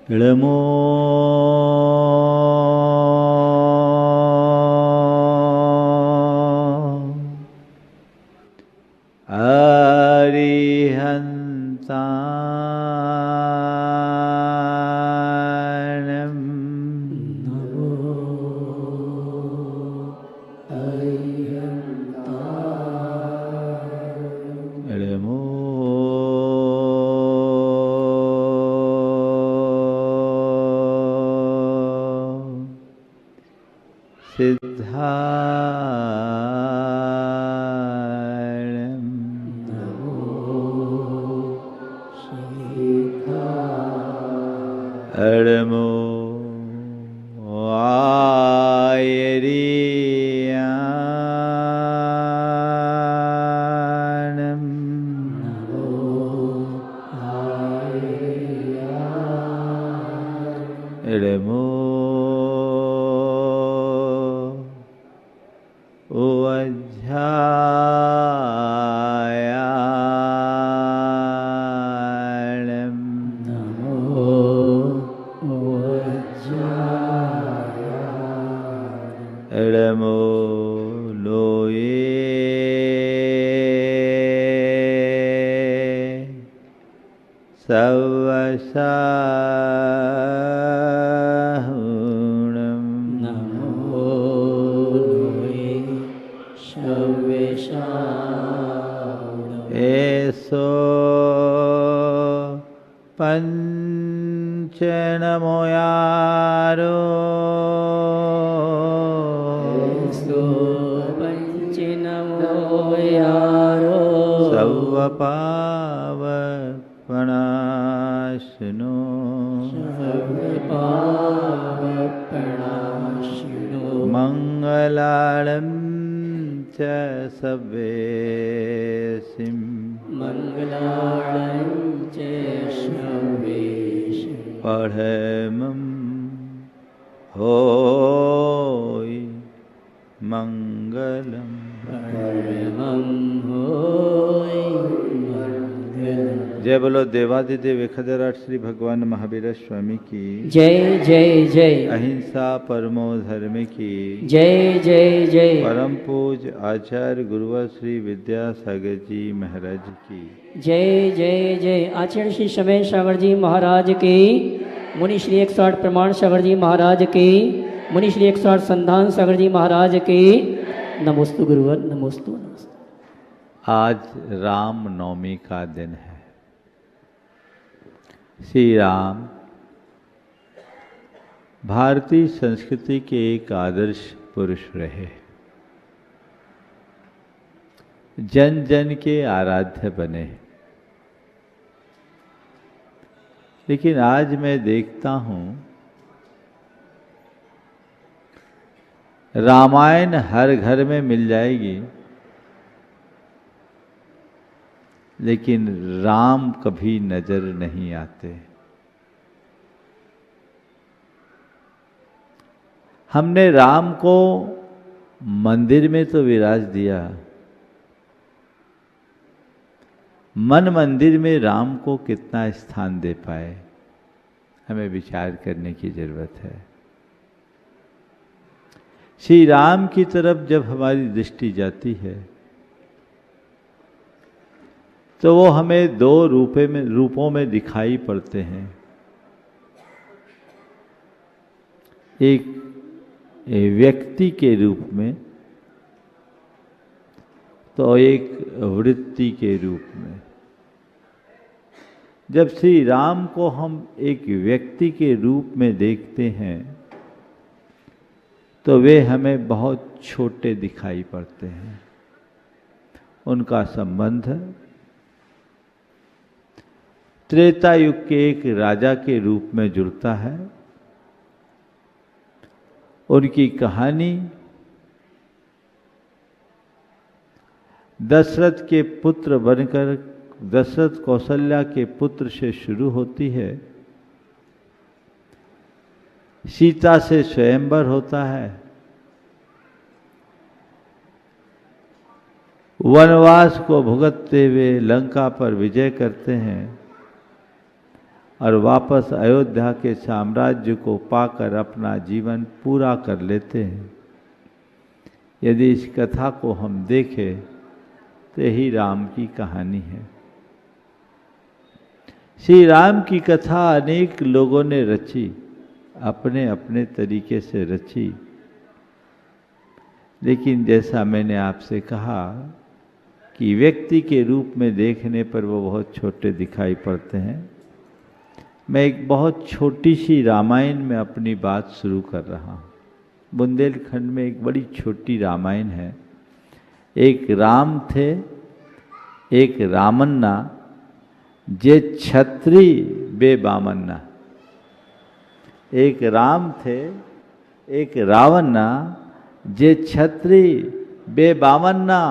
इळमो अरिहन्ताणं नमो अरिहन्ताणं इळमो सिद्धाणं नमो सिद्धाणं इळमो आयरियाणं नमो आयरियाणं इळमो वज्रायाणं नमो वज्रायाणं इळमो लोये सवसाहुणं नमो लोये शवेशाहुणं एषो पञ्चनमोयारो सो पञ्चनमो यारो सर्वपावपणाशनो सर्वपावपणाशिनो मङ्गलालं च सवेसिं मङ्गलां च शवेश पढमं होय मङ्गलम् परमं होय मङ्गलम्। जय बोलो देवादिदेव खदराट श्री भगवान महावीर स्वामी की जय जय जय अहिंसा परमो धर्म की जय जय जय परम पूज आचार्य गुरुवर श्री विद्यासागर जी महाराज की जय जय जय। आचार्य श्री समय सागर जी महाराज की, मुनि श्री 108 प्रमाण सागर जी महाराज की, मुनि श्री 108 संधान सागर जी महाराज की। नमोस्तु गुरुवर, नमोस्तु नमोस्तु। आज राम नवमी का दिन है। श्री राम भारतीय संस्कृति के एक आदर्श पुरुष रहे, जन जन के आराध्य बने। लेकिन आज मैं देखता हूँ रामायण हर घर में मिल जाएगी, लेकिन राम कभी नजर नहीं आते। हमने राम को मंदिर में तो विराज दिया, मन मंदिर में राम को कितना स्थान दे पाए, हमें विचार करने की जरूरत है। श्री राम की तरफ जब हमारी दृष्टि जाती है तो वो हमें दो रूपों में दिखाई पड़ते हैं। एक व्यक्ति के रूप में, तो एक वृत्ति के रूप में। जब श्री राम को हम एक व्यक्ति के रूप में देखते हैं तो वे हमें बहुत छोटे दिखाई पड़ते हैं। उनका संबंध त्रेता युग के एक राजा के रूप में जुड़ता है। उनकी कहानी दशरथ के पुत्र बनकर दशरथ कौशल्या के पुत्र से शुरू होती है। सीता से स्वयंवर होता है वनवास को भुगतते हुए लंका पर विजय करते हैं और वापस अयोध्या के साम्राज्य को पाकर अपना जीवन पूरा कर लेते हैं। यदि इस कथा को हम देखें तो यही राम की कहानी है। श्री राम की कथा अनेक लोगों ने रची, अपने अपने तरीके से रची, लेकिन जैसा मैंने आपसे कहा कि व्यक्ति के रूप में देखने पर वो बहुत छोटे दिखाई पड़ते हैं। मैं एक बहुत छोटी सी रामायण में अपनी बात शुरू कर रहा हूँ। बुंदेलखंड में एक बड़ी छोटी रामायण है। एक राम थे, एक रामन्ना, जे छत्री बे बामन्ना। एक राम थे, एक रावन्ना, जे छत्री बे बामन्ना।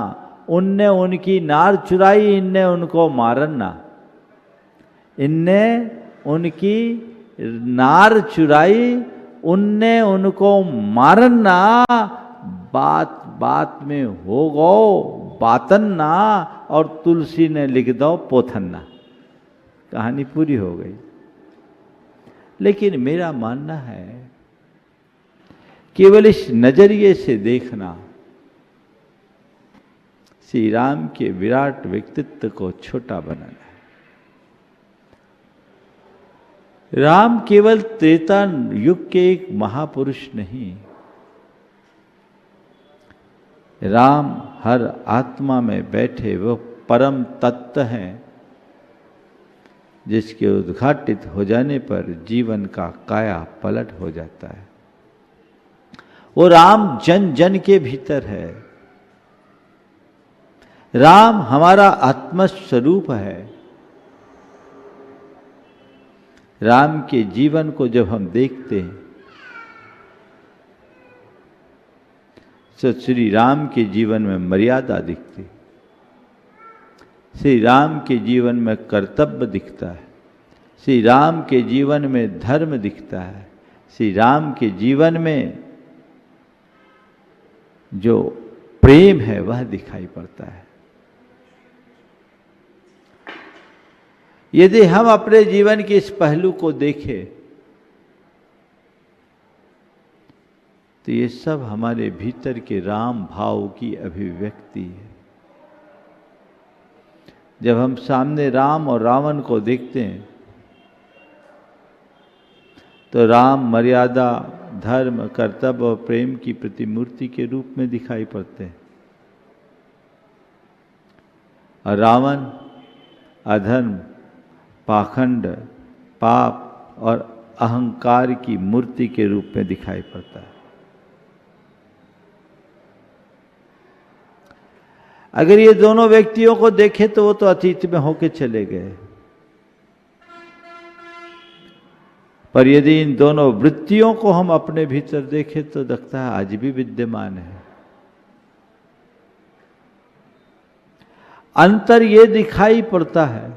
उनने उनकी नार चुराई, इनने उनको मारन्ना। इनने उनकी नार चुराई, उनने उनको मारन्ना। बात बात में हो गो बातन्ना, और तुलसी ने लिख दो पोथन्ना। कहानी पूरी हो गई। लेकिन मेरा मानना है केवल इस नजरिए से देखना श्री राम के विराट व्यक्तित्व को छोटा बनाना है। राम केवल त्रेता युग के एक महापुरुष नहीं, राम हर आत्मा में बैठे वह परम तत्व हैं जिसके उद्घाटित हो जाने पर जीवन का काया पलट हो जाता है। वो राम जन जन के भीतर है। राम हमारा आत्मस्वरूप है। राम के जीवन को जब हम देखते हैं तो श्री राम के जीवन में मर्यादा दिखती, श्री राम के जीवन में कर्तव्य दिखता है, श्री राम के जीवन में धर्म दिखता है, श्री राम के जीवन में जो प्रेम है वह दिखाई पड़ता है। यदि हम अपने जीवन के इस पहलू को देखें तो ये सब हमारे भीतर के राम भाव की अभिव्यक्ति है। जब हम सामने राम और रावण को देखते हैं तो राम मर्यादा, धर्म, कर्तव्य और प्रेम की प्रतिमूर्ति के रूप में दिखाई पड़ते हैं, और रावण अधर्म, पाखंड, पाप और अहंकार की मूर्ति के रूप में दिखाई पड़ता है। अगर ये दोनों व्यक्तियों को देखें तो वो तो अतीत में होके चले गए, पर यदि इन दोनों वृत्तियों को हम अपने भीतर देखें तो लगता है आज भी विद्यमान है। अंतर ये दिखाई पड़ता है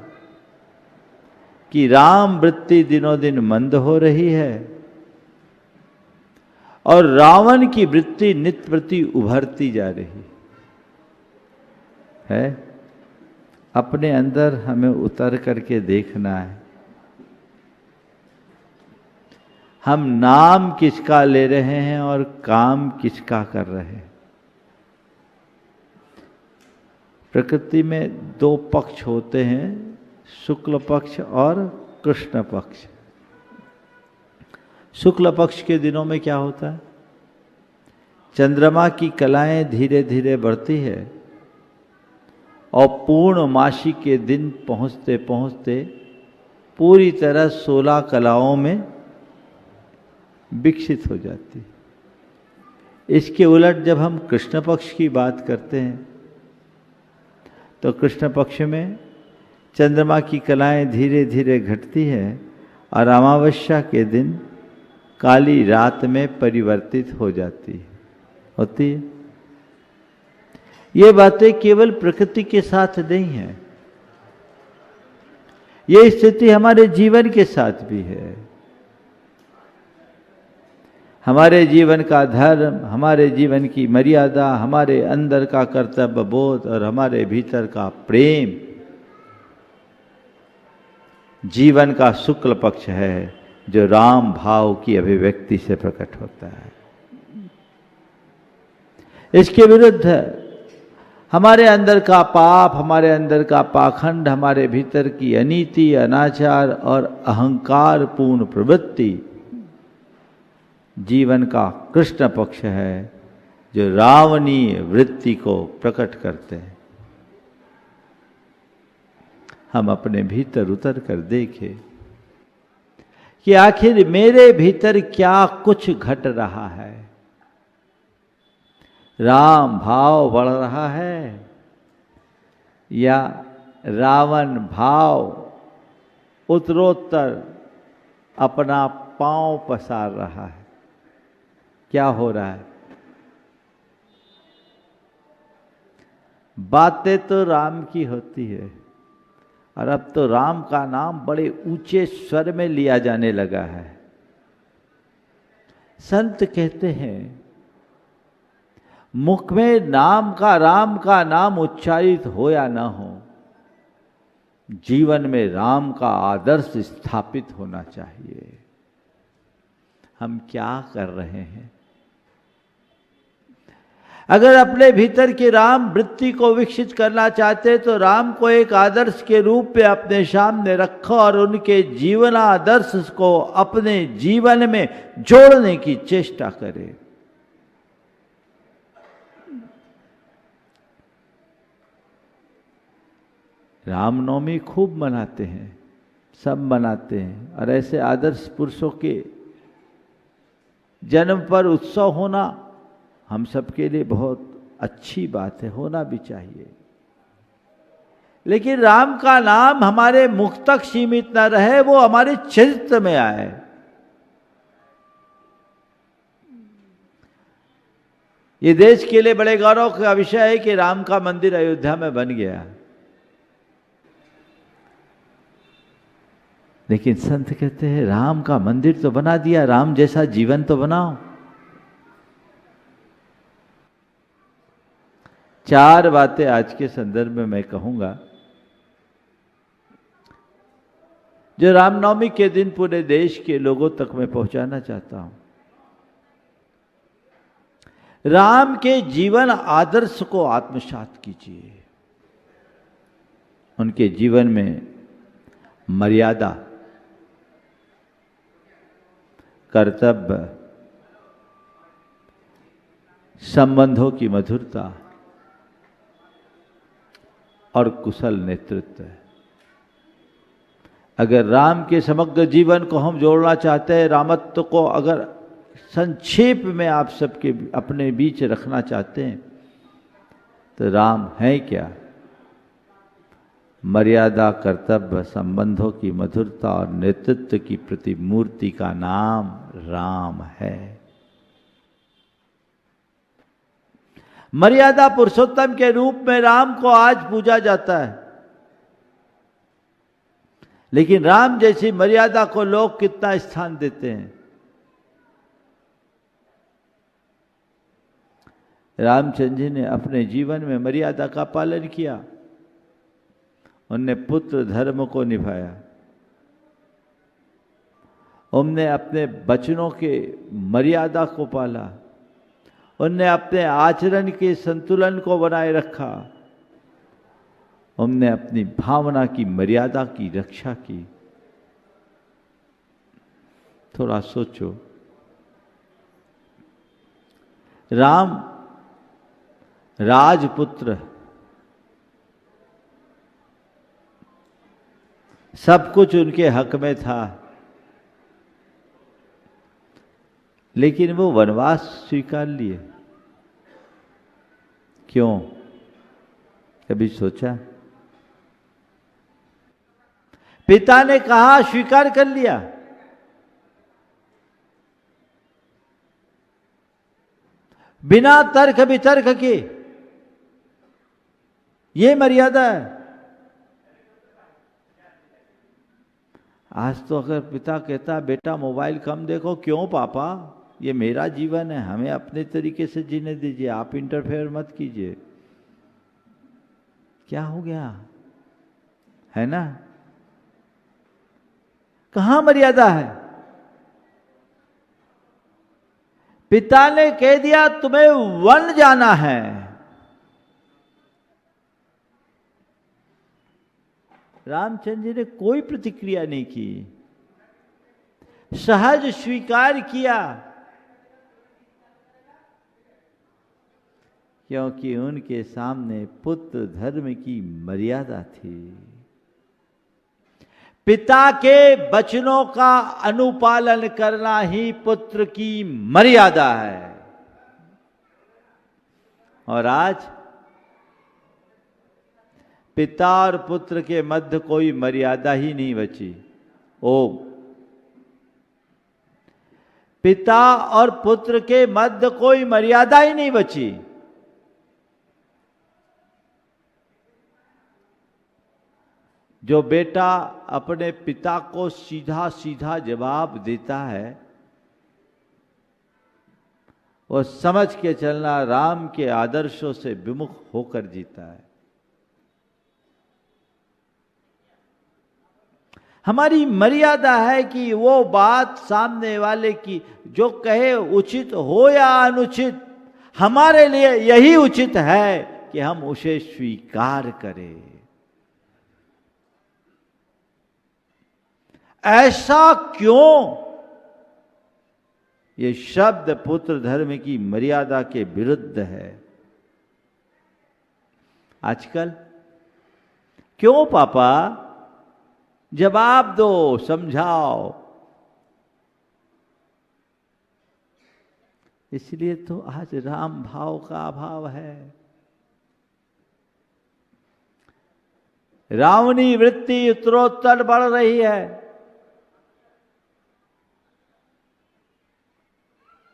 कि राम वृत्ति दिनों दिन मंद हो रही है और रावण की वृत्ति नित्य प्रति उभरती जा रही है। अपने अंदर हमें उतर करके देखना है, हम नाम किसका ले रहे हैं और काम किसका कर रहे हैं। प्रकृति में दो पक्ष होते हैं, शुक्ल पक्ष और कृष्ण पक्ष। शुक्ल पक्ष के दिनों में क्या होता है, चंद्रमा की कलाएं धीरे धीरे बढ़ती है और पूर्णमासी के दिन पहुंचते पहुंचते पूरी तरह 16 कलाओं में विकसित हो जाती है। इसके उलट जब हम कृष्ण पक्ष की बात करते हैं तो कृष्ण पक्ष में चंद्रमा की कलाएं धीरे धीरे घटती है और अमावस्या के दिन काली रात में परिवर्तित हो जाती होती है। ये बातें केवल प्रकृति के साथ नहीं है, ये स्थिति हमारे जीवन के साथ भी है। हमारे जीवन का धर्म, हमारे जीवन की मर्यादा, हमारे अंदर का कर्तव्य बोध और हमारे भीतर का प्रेम जीवन का शुक्ल पक्ष है जो राम भाव की अभिव्यक्ति से प्रकट होता है। इसके विरुद्ध हमारे अंदर का पाप, हमारे अंदर का पाखंड, हमारे भीतर की अनीति, अनाचार और अहंकार पूर्ण प्रवृत्ति जीवन का कृष्ण पक्ष है जो रावणीय वृत्ति को प्रकट करते हैं। हम अपने भीतर उतर कर देखें कि आखिर मेरे भीतर क्या कुछ घट रहा है। राम भाव बढ़ रहा है या रावण भाव उत्तरोत्तर अपना पांव पसार रहा है? क्या हो रहा है? बातें तो राम की होती है और अब तो राम का नाम बड़े ऊंचे स्वर में लिया जाने लगा है। संत कहते हैं मुख में राम का नाम उच्चारित हो या ना हो, जीवन में राम का आदर्श स्थापित होना चाहिए। हम क्या कर रहे हैं? अगर अपने भीतर की राम वृत्ति को विकसित करना चाहते तो राम को एक आदर्श के रूप में अपने सामने रखो और उनके जीवन आदर्श को अपने जीवन में जोड़ने की चेष्टा करें। रामनवमी खूब मनाते हैं, सब मनाते हैं और ऐसे आदर्श पुरुषों के जन्म पर उत्सव होना हम सबके लिए बहुत अच्छी बात है, होना भी चाहिए। लेकिन राम का नाम हमारे मुख तक सीमित न रहे, वो हमारे चरित्र में आए। ये देश के लिए बड़े गौरव का विषय है कि राम का मंदिर अयोध्या में बन गया। लेकिन संत कहते हैं राम का मंदिर तो बना दिया, राम जैसा जीवन तो बनाओ। 4 बातें आज के संदर्भ में मैं कहूंगा जो रामनवमी के दिन पूरे देश के लोगों तक मैं पहुंचाना चाहता हूं। राम के जीवन आदर्श को आत्मसात कीजिए। उनके जीवन में मर्यादा, कर्तव्य, संबंधों की मधुरता और कुशल नेतृत्व है। अगर राम के समग्र जीवन को हम जोड़ना चाहते हैं, रामत्व को अगर संक्षेप में आप सबके अपने बीच रखना चाहते हैं तो राम है क्या? मर्यादा, कर्तव्य, संबंधों की मधुरता और नेतृत्व की प्रतिमूर्ति का नाम राम है। मर्यादा पुरुषोत्तम के रूप में राम को आज पूजा जाता है, लेकिन राम जैसी मर्यादा को लोग कितना स्थान देते हैं। रामचंद्र जी ने अपने जीवन में मर्यादा का पालन किया। उनने पुत्र धर्म को निभाया। उनने अपने बचनों के मर्यादा को पाला। उनने अपने आचरण के संतुलन को बनाए रखा। उनने अपनी भावना की मर्यादा की रक्षा की। थोड़ा सोचो, राम राजपुत्र, सब कुछ उनके हक में था, लेकिन वो वनवास स्वीकार लिए। क्यों? कभी सोचा? पिता ने कहा, स्वीकार कर लिया। बिना तर्क वितर्क के। ये मर्यादा है। आज तो अगर पिता कहता बेटा मोबाइल कम देखो, क्यों पापा, ये मेरा जीवन है, हमें अपने तरीके से जीने दीजिए, आप इंटरफेयर मत कीजिए। क्या हो गया, है ना? कहां मर्यादा है? पिता ने कह दिया तुम्हें वन जाना है, रामचंद्र जी ने कोई प्रतिक्रिया नहीं की, सहज स्वीकार किया, क्योंकि उनके सामने पुत्र धर्म की मर्यादा थी। पिता के वचनों का अनुपालन करना ही पुत्र की मर्यादा है। और आज पिता और पुत्र के मध्य कोई मर्यादा ही नहीं बची। पिता और पुत्र के मध्य कोई मर्यादा ही नहीं बची। जो बेटा अपने पिता को सीधा सीधा जवाब देता है, वो समझ के चलना राम के आदर्शों से विमुख होकर जीता है। हमारी मर्यादा है कि वो बात सामने वाले की जो कहे उचित हो या अनुचित, हमारे लिए यही उचित है कि हम उसे स्वीकार करें। ऐसा क्यों? ये शब्द पुत्र धर्म की मर्यादा के विरुद्ध है। आजकल क्यों पापा, जवाब दो, समझाओ। इसलिए तो आज राम भाव का अभाव है। रावणी वृत्ति उत्तरोत्तर बढ़ रही है।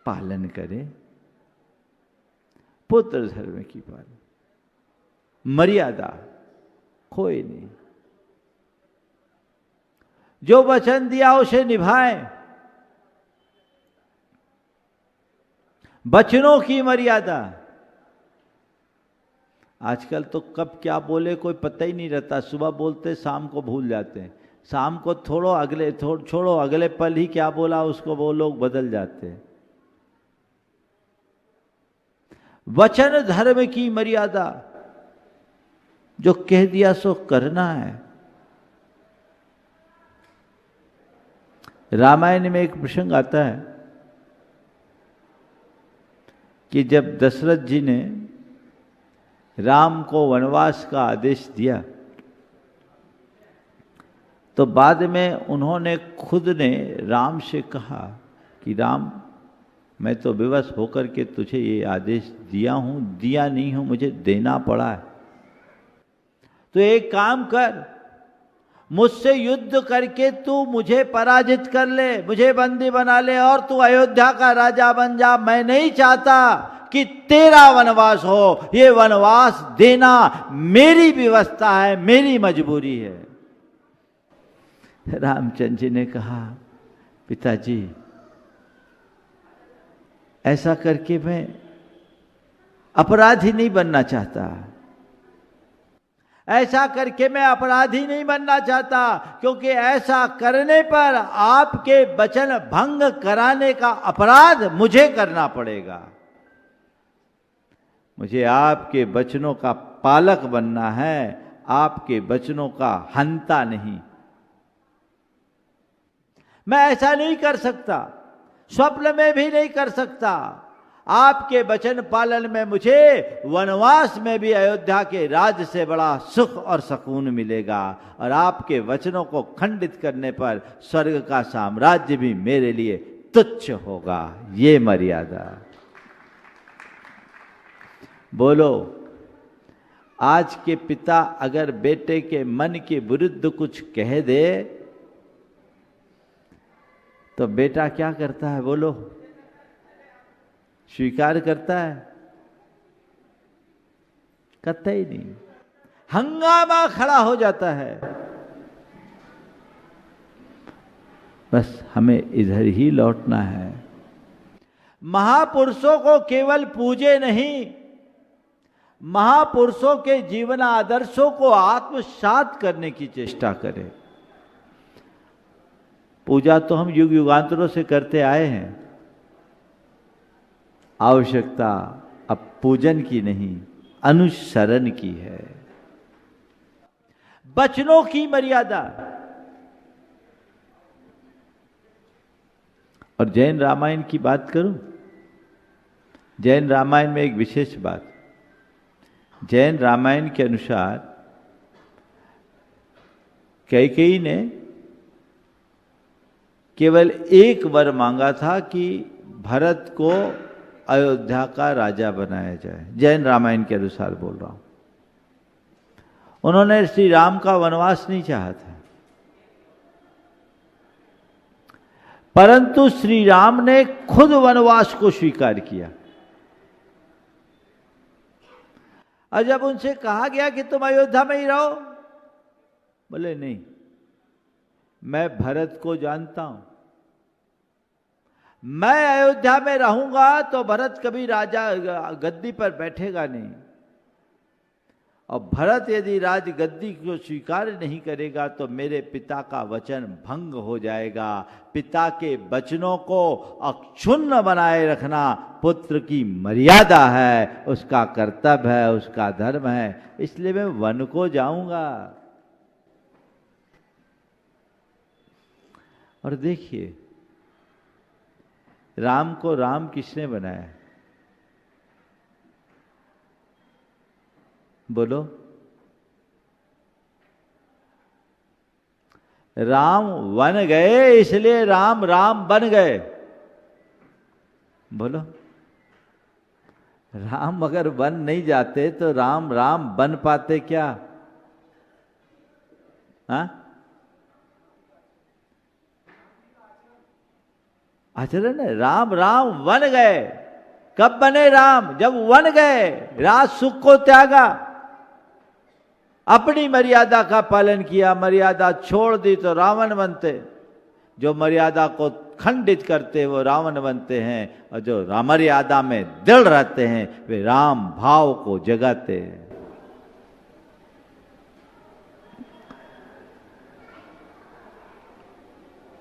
पालन करें पुत्र धर्म की पालन, मर्यादा कोई नहीं। जो वचन दिया उसे निभाएं। वचनों की मर्यादा। आजकल तो कब क्या बोले कोई पता ही नहीं रहता। सुबह बोलते शाम को भूल जाते हैं, शाम को छोड़ो अगले पल ही क्या बोला उसको वो लोग बदल जाते हैं। वचन धर्म की मर्यादा, जो कह दिया सो करना है। रामायण में एक प्रसंग आता है कि जब दशरथ जी ने राम को वनवास का आदेश दिया, तो बाद में उन्होंने खुद ने राम से कहा कि राम, मैं तो विवश होकर के तुझे ये आदेश दिया हूं, दिया नहीं हूं, मुझे देना पड़ा है। तो एक काम कर, मुझसे युद्ध करके तू मुझे पराजित कर ले, मुझे बंदी बना ले और तू अयोध्या का राजा बन जा। मैं नहीं चाहता कि तेरा वनवास हो। ये वनवास देना मेरी व्यवस्था है, मेरी मजबूरी है। रामचंद्र जी ने कहा, पिताजी ऐसा करके मैं अपराधी नहीं बनना चाहता। ऐसा करके मैं अपराधी नहीं बनना चाहता, क्योंकि ऐसा करने पर आपके वचन भंग कराने का अपराध मुझे करना पड़ेगा। मुझे आपके वचनों का पालक बनना है, आपके वचनों का हंता नहीं। मैं ऐसा नहीं कर सकता, स्वप्न में भी नहीं कर सकता। आपके वचन पालन में मुझे वनवास में भी अयोध्या के राज से बड़ा सुख और सुकून मिलेगा, और आपके वचनों को खंडित करने पर स्वर्ग का साम्राज्य भी मेरे लिए तुच्छ होगा। ये मर्यादा। बोलो, आज के पिता अगर बेटे के मन के विरुद्ध कुछ कह दे तो बेटा क्या करता है? बोलो, स्वीकार करता है? कतई नहीं, हंगामा खड़ा हो जाता है। बस हमें इधर ही लौटना है। महापुरुषों को केवल पूजे नहीं, महापुरुषों के जीवन आदर्शों को आत्मसात करने की चेष्टा करें। पूजा तो हम युग युगांतरों से करते आए हैं, आवश्यकता अब पूजन की नहीं, अनुसरण की है। वचनों की मर्यादा। और जैन रामायण की बात करूं, जैन रामायण में एक विशेष बात, जैन रामायण के अनुसार कैकेयी ने केवल एक वर मांगा था कि भरत को अयोध्या का राजा बनाया जाए। जैन रामायण के अनुसार बोल रहा हूं। उन्होंने श्री राम का वनवास नहीं चाहा था, परंतु श्री राम ने खुद वनवास को स्वीकार किया। और जब उनसे कहा गया कि तुम अयोध्या में ही रहो, बोले नहीं, मैं भरत को जानता हूं, मैं अयोध्या में रहूंगा तो भरत कभी राजा गद्दी पर बैठेगा नहीं, और भरत यदि राज गद्दी को स्वीकार नहीं करेगा तो मेरे पिता का वचन भंग हो जाएगा। पिता के वचनों को अक्षुण्ण बनाए रखना पुत्र की मर्यादा है, उसका कर्तव्य है, उसका धर्म है, इसलिए मैं वन को जाऊंगा। और देखिए, राम को राम किसने बनाया? बोलो। राम वन गए इसलिए राम राम बन गए। बोलो। राम अगर वन नहीं जाते तो राम राम बन पाते क्या? हाँ? आचरण है। राम राम वन गए। कब बने राम? जब वन गए, राज सुख को त्यागा, अपनी मर्यादा का पालन किया, मर्यादा छोड़ दी तो रावण बनते। जो मर्यादा को खंडित करते वो रावण बनते हैं, और जो मर्यादा में दृढ़ रहते हैं वे राम भाव को जगाते हैं।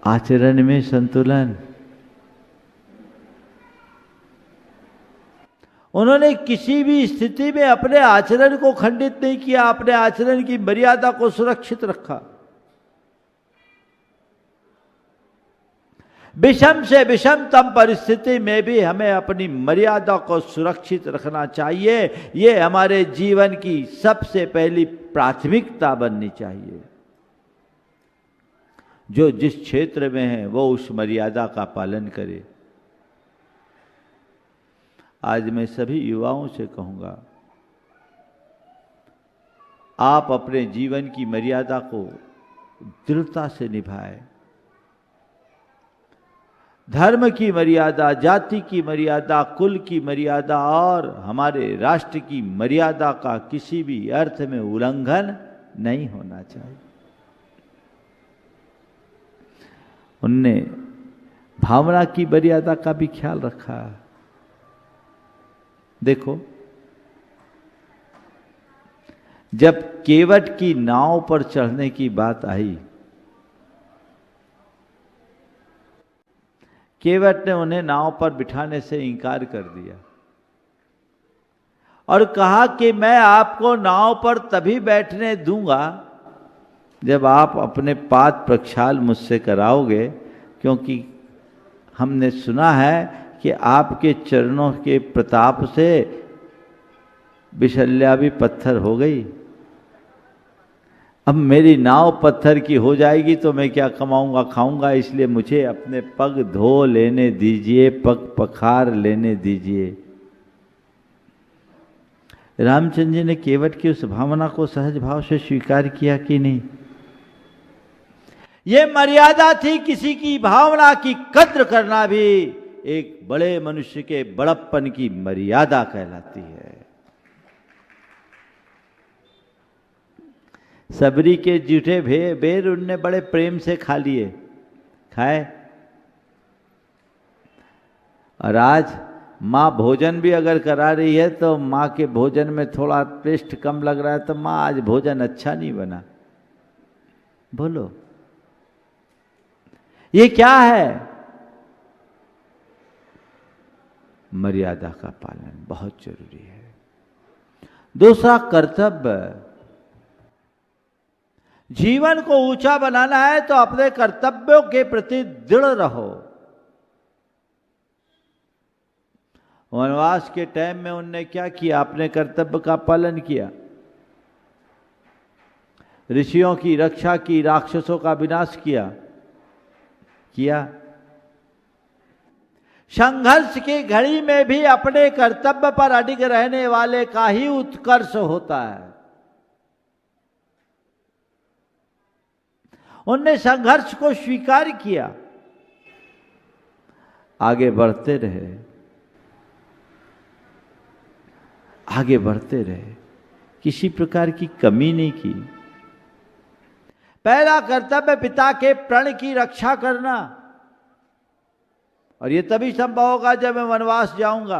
आचरण में संतुलन। उन्होंने किसी भी स्थिति में अपने आचरण को खंडित नहीं किया, अपने आचरण की मर्यादा को सुरक्षित रखा। विषम से विषमतम परिस्थिति में भी हमें अपनी मर्यादा को सुरक्षित रखना चाहिए। ये हमारे जीवन की सबसे पहली प्राथमिकता बननी चाहिए। जो जिस क्षेत्र में है वो उस मर्यादा का पालन करे। आज मैं सभी युवाओं से कहूंगा, आप अपने जीवन की मर्यादा को दृढ़ता से निभाएं। धर्म की मर्यादा, जाति की मर्यादा, कुल की मर्यादा और हमारे राष्ट्र की मर्यादा का किसी भी अर्थ में उल्लंघन नहीं होना चाहिए। उनने भावना की मर्यादा का भी ख्याल रखा। देखो, जब केवट की नाव पर चढ़ने की बात आई, केवट ने उन्हें नाव पर बिठाने से इनकार कर दिया और कहा कि मैं आपको नाव पर तभी बैठने दूंगा जब आप अपने पाद प्रक्षाल मुझसे कराओगे, क्योंकि हमने सुना है कि आपके चरणों के प्रताप से विशल्या भी पत्थर हो गई। अब मेरी नाव पत्थर की हो जाएगी तो मैं क्या कमाऊंगा खाऊंगा, इसलिए मुझे अपने पग धो लेने दीजिए, पग पखार लेने दीजिए। रामचंद्र जी ने केवट की उस भावना को सहज भाव से स्वीकार किया कि नहीं? ये मर्यादा थी। किसी की भावना की कद्र करना भी एक बड़े मनुष्य के बड़प्पन की मर्यादा कहलाती है। सबरी के जूठे बेर उनने बड़े प्रेम से खा लिए, खाए। और आज माँ भोजन भी अगर करा रही है तो माँ के भोजन में थोड़ा टेस्ट कम लग रहा है तो माँ आज भोजन अच्छा नहीं बना। बोलो ये क्या है? मर्यादा का पालन बहुत जरूरी है। दूसरा कर्तव्य, जीवन को ऊंचा बनाना है तो अपने कर्तव्यों के प्रति दृढ़ रहो। वनवास के टाइम में उनने क्या किया? अपने कर्तव्य का पालन किया, ऋषियों की रक्षा की, राक्षसों का विनाश किया। संघर्ष की घड़ी में भी अपने कर्तव्य पर अडिग रहने वाले का ही उत्कर्ष होता है। उनने संघर्ष को स्वीकार किया, आगे बढ़ते रहे, आगे बढ़ते रहे, किसी प्रकार की कमी नहीं की। पहला कर्तव्य पिता के प्रण की रक्षा करना, और ये तभी संभव होगा जब मैं वनवास जाऊंगा।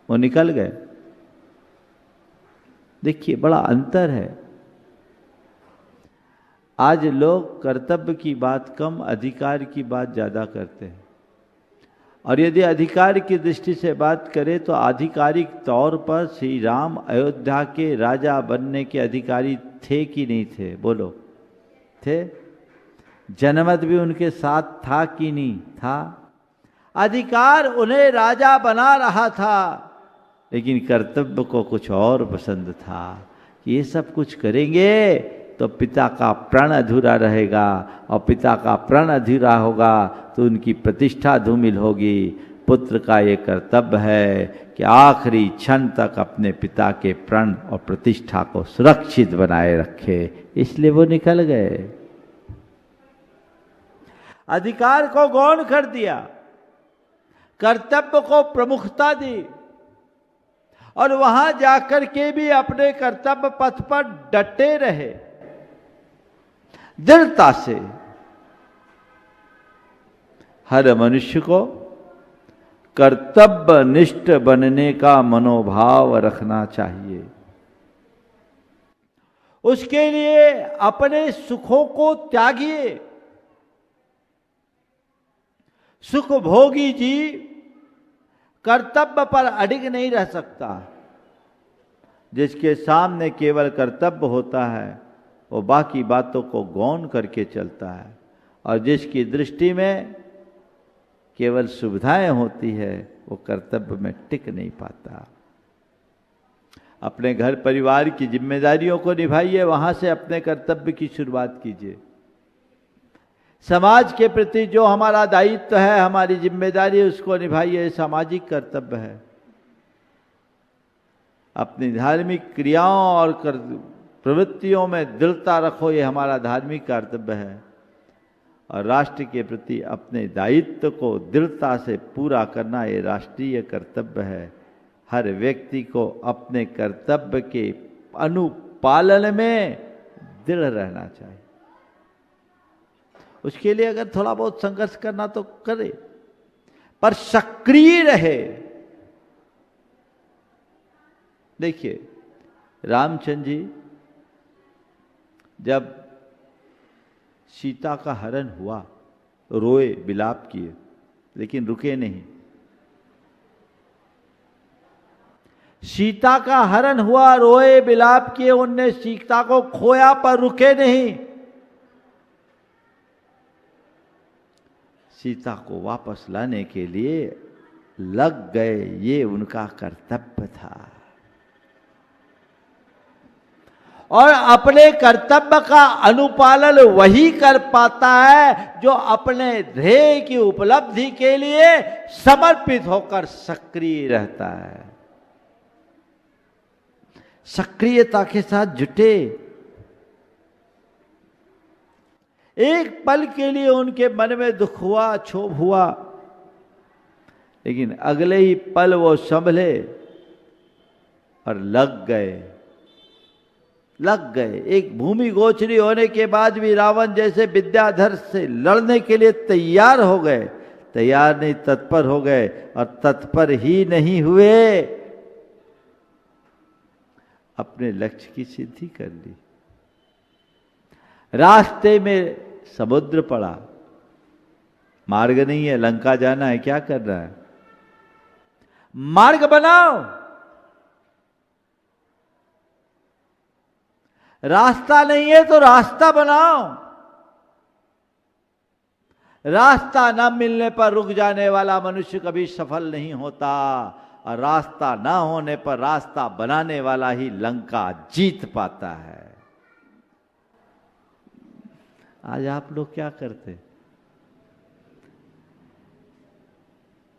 वो निकल गए। देखिए बड़ा अंतर है। आज लोग कर्तव्य की बात कम, अधिकार की बात ज्यादा करते हैं। और यदि अधिकार की दृष्टि से बात करें तो आधिकारिक तौर पर श्री राम अयोध्या के राजा बनने के अधिकारी थे कि नहीं थे? बोलो, थे? जनमत भी उनके साथ था कि नहीं था? अधिकार उन्हें राजा बना रहा था, लेकिन कर्तव्य को कुछ और पसंद था कि ये सब कुछ करेंगे तो पिता का प्रण अधूरा रहेगा, और पिता का प्रण अधूरा होगा तो उनकी प्रतिष्ठा धूमिल होगी। पुत्र का ये कर्तव्य है कि आखिरी क्षण तक अपने पिता के प्रण और प्रतिष्ठा को सुरक्षित बनाए रखे। इसलिए वो निकल गए, अधिकार को गौण कर दिया, कर्तव्य को प्रमुखता दी, और वहां जाकर के भी अपने कर्तव्य पथ पर डटे रहे दृढ़ता से। हर मनुष्य को कर्तव्यनिष्ठ बनने का मनोभाव रखना चाहिए। उसके लिए अपने सुखों को त्यागिए। सुख भोगी जी कर्तव्य पर अडिग नहीं रह सकता। जिसके सामने केवल कर्तव्य होता है वो बाकी बातों को गौण करके चलता है, और जिसकी दृष्टि में केवल सुविधाएं होती है वो कर्तव्य में टिक नहीं पाता। अपने घर परिवार की जिम्मेदारियों को निभाइए, वहां से अपने कर्तव्य की शुरुआत कीजिए। समाज के प्रति जो हमारा दायित्व है, हमारी जिम्मेदारी है, उसको निभाइए, सामाजिक कर्तव्य है। अपनी धार्मिक क्रियाओं और प्रवृत्तियों में दृढ़ता रखो, ये हमारा धार्मिक कर्तव्य है। और राष्ट्र के प्रति अपने दायित्व को दृढ़ता से पूरा करना ये राष्ट्रीय कर्तव्य है। हर व्यक्ति को अपने कर्तव्य के अनुपालन में दृढ़ रहना चाहिए। उसके लिए अगर थोड़ा बहुत संघर्ष करना तो करे, पर सक्रिय रहे। देखिए रामचंद्र जी जब सीता का हरण हुआ तो रोए, विलाप किए, लेकिन रुके नहीं। सीता का हरण हुआ, रोए, विलाप किए, उनने सीता को खोया, पर रुके नहीं। सीता को वापस लाने के लिए लग गए, ये उनका कर्तव्य था। और अपने कर्तव्य का अनुपालन वही कर पाता है जो अपने ध्येय की उपलब्धि के लिए समर्पित होकर सक्रिय रहता है। सक्रियता के साथ जुटे। एक पल के लिए उनके मन में दुख हुआ, क्षोभ हुआ, लेकिन अगले ही पल वो संभले और लग गए। एक भूमि गोचरी होने के बाद भी रावण जैसे विद्याधर से लड़ने के लिए तैयार हो गए। तैयार नहीं, तत्पर हो गए, और तत्पर ही नहीं हुए, अपने लक्ष्य की सिद्धि कर ली। रास्ते में समुद्र पड़ा, मार्ग नहीं है, लंका जाना है, क्या कर रहा है? मार्ग बनाओ, रास्ता नहीं है तो रास्ता बनाओ। रास्ता न मिलने पर रुक जाने वाला मनुष्य कभी सफल नहीं होता, और रास्ता न होने पर रास्ता बनाने वाला ही लंका जीत पाता है। आज आप लोग क्या करते?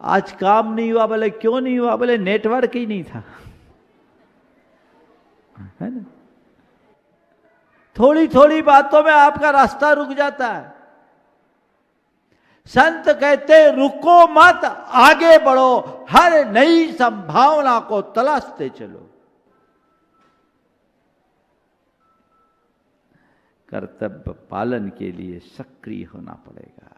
आज काम नहीं हुआ, बोले क्यों नहीं हुआ? बोले नेटवर्क ही नहीं था, है ना? थोड़ी थोड़ी बातों में आपका रास्ता रुक जाता है। संत कहते रुको मत, आगे बढ़ो, हर नई संभावना को तलाशते चलो। कर्तव्य पालन के लिए सक्रिय होना पड़ेगा।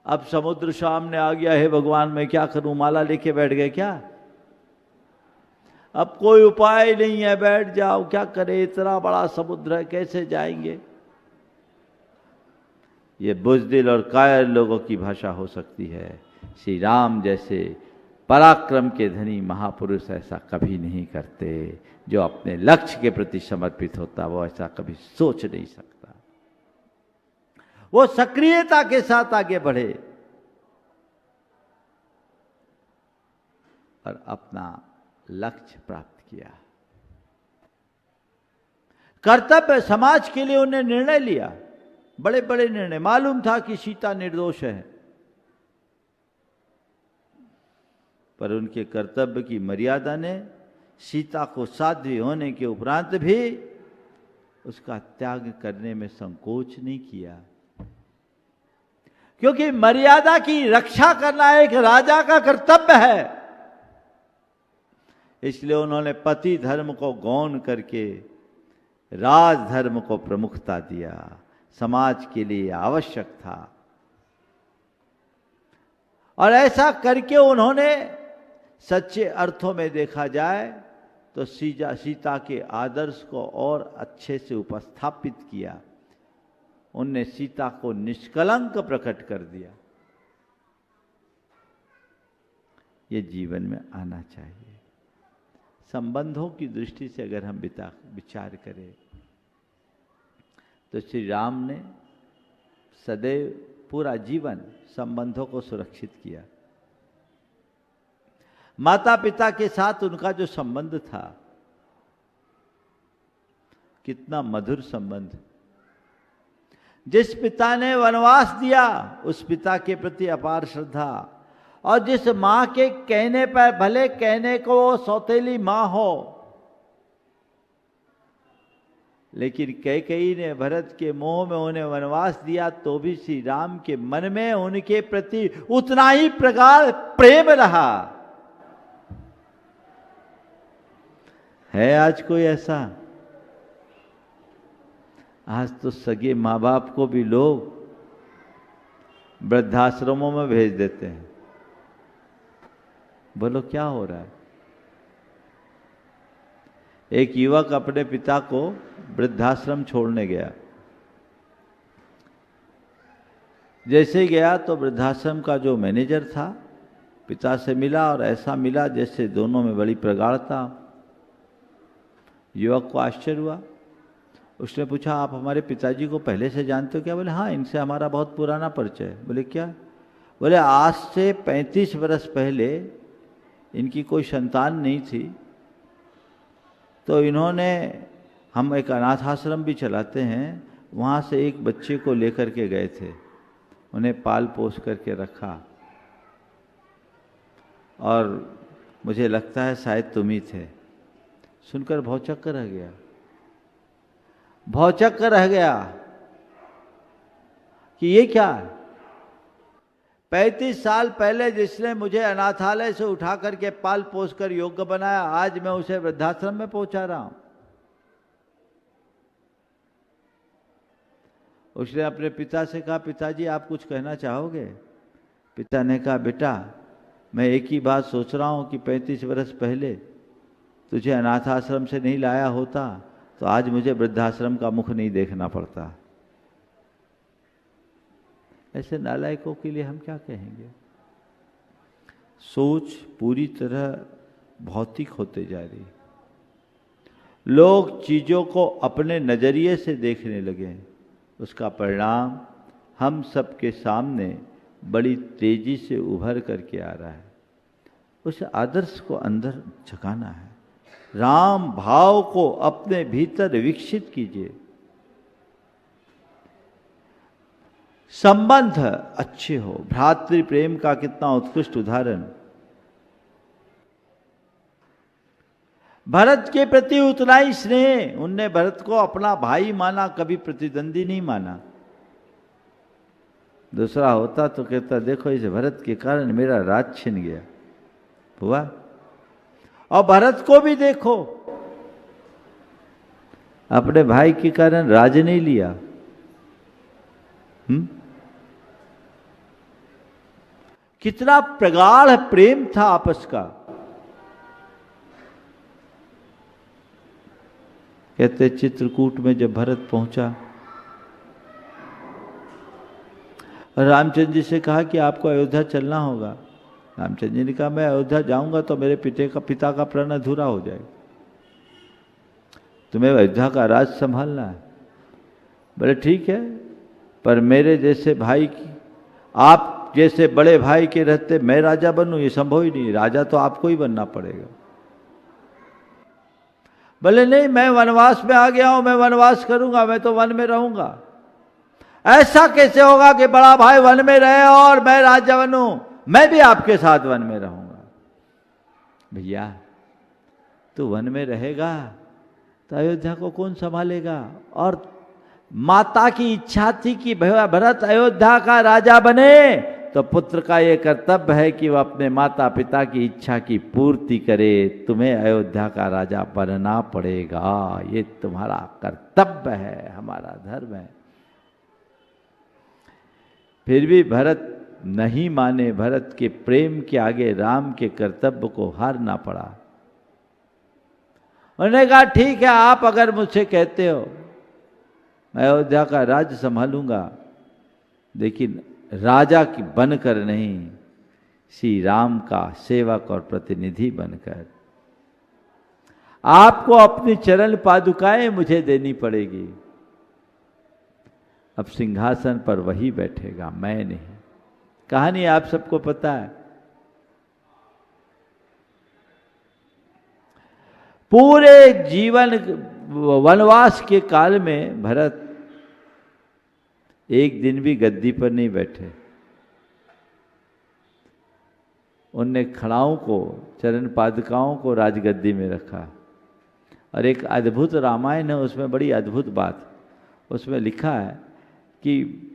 अब समुद्र सामने आ गया है, भगवान मैं क्या करूं? माला लेके बैठ गए क्या? अब कोई उपाय नहीं है, बैठ जाओ, क्या करें? इतना बड़ा समुद्र है, कैसे जाएंगे? ये बुज़दिल और कायर लोगों की भाषा हो सकती है। श्री राम जैसे पराक्रम के धनी महापुरुष ऐसा कभी नहीं करते। जो अपने लक्ष्य के प्रति समर्पित होता वो ऐसा कभी सोच नहीं सकता। वो सक्रियता के साथ आगे बढ़े और अपना लक्ष्य प्राप्त किया। कर्तव्य समाज के लिए उन्हें निर्णय लिया, बड़े बड़े निर्णय। मालूम था कि सीता निर्दोष है, पर उनके कर्तव्य की मर्यादा ने सीता को साध्वी होने के उपरांत भी उसका त्याग करने में संकोच नहीं किया, क्योंकि मर्यादा की रक्षा करना एक राजा का कर्तव्य है। इसलिए उन्होंने पति धर्म को गौण करके राजधर्म को प्रमुखता दिया। समाज के लिए आवश्यक था, और ऐसा करके उन्होंने सच्चे अर्थों में देखा जाए तो सीता के आदर्श को और अच्छे से उपस्थापित किया। उनने सीता को निष्कलंक प्रकट कर दिया। ये जीवन में आना चाहिए। संबंधों की दृष्टि से अगर हम विचार करें तो श्री राम ने सदैव पूरा जीवन संबंधों को सुरक्षित किया। माता पिता के साथ उनका जो संबंध था, कितना मधुर संबंध। जिस पिता ने वनवास दिया उस पिता के प्रति अपार श्रद्धा, और जिस मां के कहने पर, भले कहने को वो सौतेली मां हो, लेकिन कैकेयी ने भरत के मोह में उन्हें वनवास दिया तो भी श्री राम के मन में उनके प्रति उतना ही प्रगाढ़ प्रेम रहा। है आज कोई ऐसा? आज तो सगे माँ बाप को भी लोग वृद्धाश्रमों में भेज देते हैं। बोलो क्या हो रहा है? एक युवक अपने पिता को वृद्धाश्रम छोड़ने गया। जैसे गया तो वृद्धाश्रम का जो मैनेजर था पिता से मिला, और ऐसा मिला जैसे दोनों में बड़ी प्रगाढ़ता। युवक को आश्चर्य हुआ। उसने पूछा, आप हमारे पिताजी को पहले से जानते हो क्या? बोले हाँ, इनसे हमारा बहुत पुराना परिचय है। बोले क्या? बोले आज से 35 वर्ष पहले इनकी कोई संतान नहीं थी, तो इन्होंने, हम एक अनाथ आश्रम भी चलाते हैं, वहाँ से एक बच्चे को लेकर के गए थे, उन्हें पाल पोस करके रखा, और मुझे लगता है शायद तुम ही थे। सुनकर भौचक्क रह गया, भौचक्क रह गया कि ये क्या है? 35 साल पहले जिसने मुझे अनाथालय से उठा करके पाल पोस कर योग्य बनाया, आज मैं उसे वृद्धाश्रम में पहुंचा रहा हूं। उसने अपने पिता से कहा, पिताजी आप कुछ कहना चाहोगे? पिता ने कहा, बेटा मैं एक ही बात सोच रहा हूं कि 35 वर्ष पहले तुझे अनाथ आश्रम से नहीं लाया होता तो आज मुझे वृद्धाश्रम का मुख नहीं देखना पड़ता। ऐसे नालायकों के लिए हम क्या कहेंगे? सोच पूरी तरह भौतिक होते जा रही। लोग चीजों को अपने नजरिए से देखने लगे, उसका परिणाम हम सबके सामने बड़ी तेजी से उभर करके आ रहा है। उस आदर्श को अंदर झकाना है। राम भाव को अपने भीतर विकसित कीजिए। संबंध अच्छे हो। भ्रातृ प्रेम का कितना उत्कृष्ट उदाहरण। भरत के प्रति उतना ही स्नेह। उनने भरत को अपना भाई माना, कभी प्रतिद्वंदी नहीं माना। दूसरा होता तो कहता, देखो इस भरत के कारण मेरा राज छिन गया। हुआ? और भरत को भी देखो, अपने भाई के कारण राज नहीं लिया। कितना प्रगाढ़ प्रेम था आपस का। कहते चित्रकूट में जब भरत पहुंचा, रामचंद्र जी से कहा कि आपको अयोध्या चलना होगा। रामचंद्र जी ने कहा, मैं अयोध्या जाऊंगा तो मेरे पिता का प्रण अधूरा हो जाएगा, तुम्हें अयोध्या का राज संभालना है। बोले ठीक है, पर मेरे जैसे भाई की, आप जैसे बड़े भाई के रहते मैं राजा बनूं, ये संभव ही नहीं। राजा तो आपको ही बनना पड़ेगा। बोले नहीं, मैं वनवास में आ गया हूं, मैं वनवास करूंगा, मैं तो वन में रहूंगा। ऐसा कैसे होगा कि बड़ा भाई वन में रहे और मैं राजा बनूं? मैं भी आपके साथ वन में रहूंगा। भैया तू वन में रहेगा तो अयोध्या को कौन संभालेगा? और माता की इच्छा थी कि भरत अयोध्या का राजा बने, तो पुत्र का यह कर्तव्य है कि वह अपने माता पिता की इच्छा की पूर्ति करे। तुम्हें अयोध्या का राजा बनना पड़ेगा, ये तुम्हारा कर्तव्य है, हमारा धर्म है। फिर भी भरत नहीं माने। भरत के प्रेम के आगे राम के कर्तव्य को हारना पड़ा। उन्होंने कहा ठीक है, आप अगर मुझसे कहते हो मैं अयोध्या का राज्य संभालूंगा, लेकिन राजा की बनकर नहीं, श्री राम का सेवक और प्रतिनिधि बनकर। आपको अपनी चरण पादुकाएं मुझे देनी पड़ेगी। अब सिंहासन पर वही बैठेगा, मैं नहीं। कहानी आप सबको पता है। पूरे जीवन वनवास के काल में भरत एक दिन भी गद्दी पर नहीं बैठे। उनने खड़ाओं को, चरण पादुकाओं को राजगद्दी में रखा। और एक अद्भुत रामायण है, उसमें बड़ी अद्भुत बात, उसमें लिखा है कि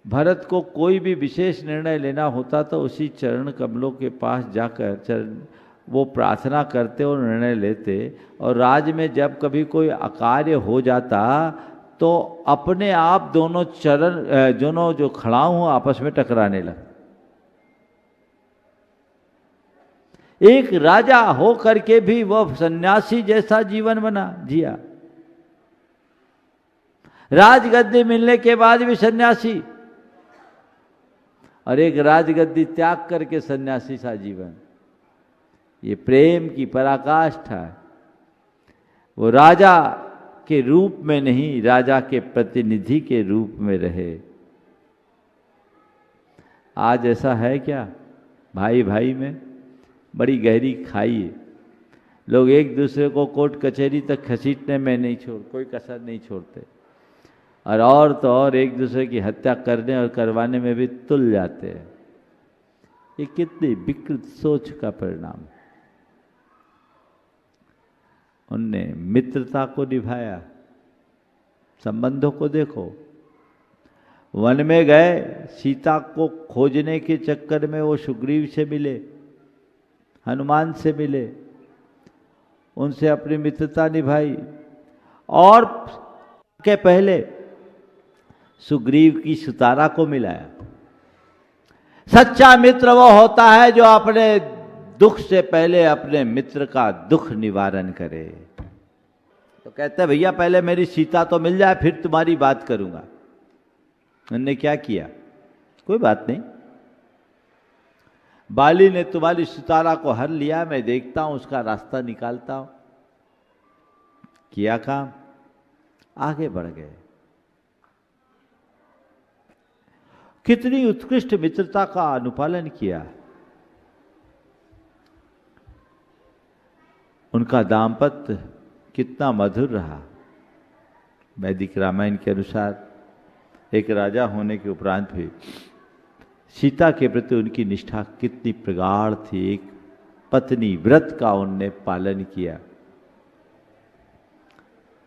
भरत को कोई भी विशेष निर्णय लेना होता तो उसी चरण कमलों के पास जाकर वो प्रार्थना करते और निर्णय लेते। और राज में जब कभी कोई अकार्य हो जाता तो अपने आप दोनों जो खड़ाऊ हो आपस में टकराने लगे। एक राजा हो करके भी वह सन्यासी जैसा जीवन जिया। राजगद्दी मिलने के बाद भी सन्यासी, और एक राजगद्दी त्याग करके सन्यासी सा जीवन। ये प्रेम की पराकाष्ठा है। वो राजा के रूप में नहीं, राजा के प्रतिनिधि के रूप में रहे। आज ऐसा है क्या? भाई भाई में बड़ी गहरी खाई है। लोग एक दूसरे को कोर्ट कचहरी तक घसीटने में कोई कसर नहीं छोड़ते, और तो और एक दूसरे की हत्या करने और करवाने में भी तुल जाते हैं। ये कितनी विकृत सोच का परिणाम। उनने मित्रता को निभाया। संबंधों को देखो, वन में गए, सीता को खोजने के चक्कर में वो सुग्रीव से मिले, हनुमान से मिले, उनसे अपनी मित्रता निभाई। और के पहले सुग्रीव की सुतारा को मिलाया। सच्चा मित्र वो होता है जो अपने दुख से पहले अपने मित्र का दुख निवारण करे। तो कहते हैं भैया पहले मेरी सीता तो मिल जाए फिर तुम्हारी बात करूंगा। उन्होंने क्या किया? कोई बात नहीं, बाली ने तुम्हारी सितारा को हर लिया, मैं देखता हूं उसका रास्ता निकालता हूं। किया काम, आगे बढ़ गए। कितनी उत्कृष्ट मित्रता का अनुपालन किया। उनका दाम्पत्य कितना मधुर रहा। वैदिक रामायण के अनुसार एक राजा होने के उपरांत भी सीता के प्रति उनकी निष्ठा कितनी प्रगाढ़ थी। एक पत्नी व्रत का उनने पालन किया।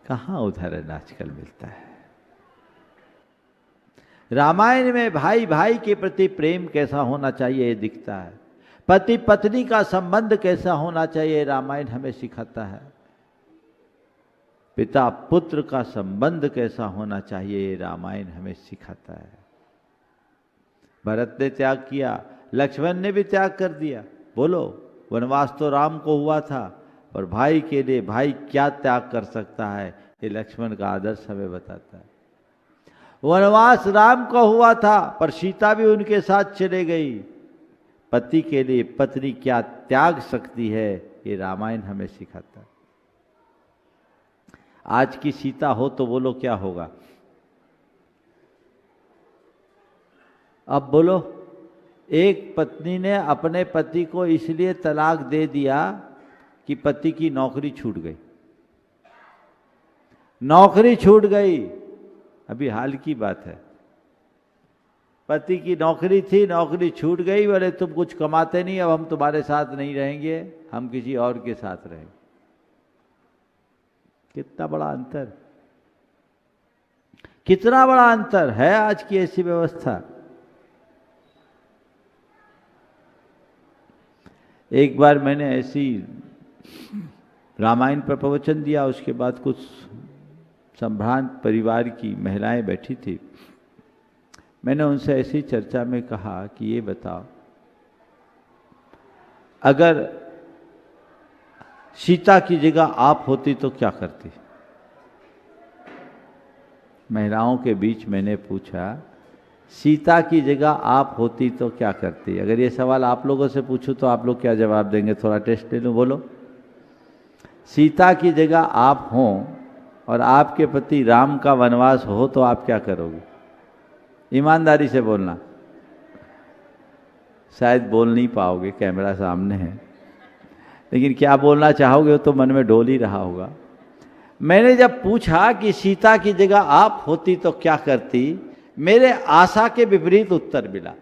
कहाँ उदाहरण आजकल मिलता है। रामायण में भाई भाई के प्रति प्रेम कैसा होना चाहिए ये दिखता है। पति पत्नी का संबंध कैसा होना चाहिए रामायण हमें सिखाता है। पिता पुत्र का संबंध कैसा होना चाहिए ये रामायण हमें सिखाता है। भरत ने त्याग किया, लक्ष्मण ने भी त्याग कर दिया। बोलो, वनवास तो राम को हुआ था, पर भाई के लिए भाई क्या त्याग कर सकता है, ये लक्ष्मण का आदर्श हमें बताता है। वनवास राम को हुआ था, पर सीता भी उनके साथ चले गई। पति के लिए पत्नी क्या त्याग सकती है, ये रामायण हमें सिखाता है। आज की सीता हो तो बोलो क्या होगा। अब बोलो, एक पत्नी ने अपने पति को इसलिए तलाक दे दिया कि पति की नौकरी छूट गई। नौकरी छूट गई, अभी हाल की बात है। पति की नौकरी थी, नौकरी छूट गई, बोले तुम कुछ कमाते नहीं, अब हम तुम्हारे साथ नहीं रहेंगे, हम किसी और के साथ रहेंगे। कितना बड़ा अंतर, कितना बड़ा अंतर है आज की ऐसी व्यवस्था। एक बार मैंने ऐसी रामायण पर प्रवचन दिया, उसके बाद कुछ संभ्रांत परिवार की महिलाएं बैठी थी। मैंने उनसे ऐसी चर्चा में कहा कि ये बताओ, अगर सीता की जगह आप होती तो क्या करती। महिलाओं के बीच मैंने पूछा, सीता की जगह आप होती तो क्या करती। अगर ये सवाल आप लोगों से पूछूं तो आप लोग क्या जवाब देंगे? थोड़ा टेस्ट ले लो, बोलो। सीता की जगह आप हों और आपके पति राम का वनवास हो तो आप क्या करोगे? ईमानदारी से बोलना। शायद बोल नहीं पाओगे, कैमरा सामने है, लेकिन क्या बोलना चाहोगे वो तो मन में डोल ही रहा होगा। मैंने जब पूछा कि सीता की जगह आप होती तो क्या करती, मेरे आशा के विपरीत उत्तर मिला।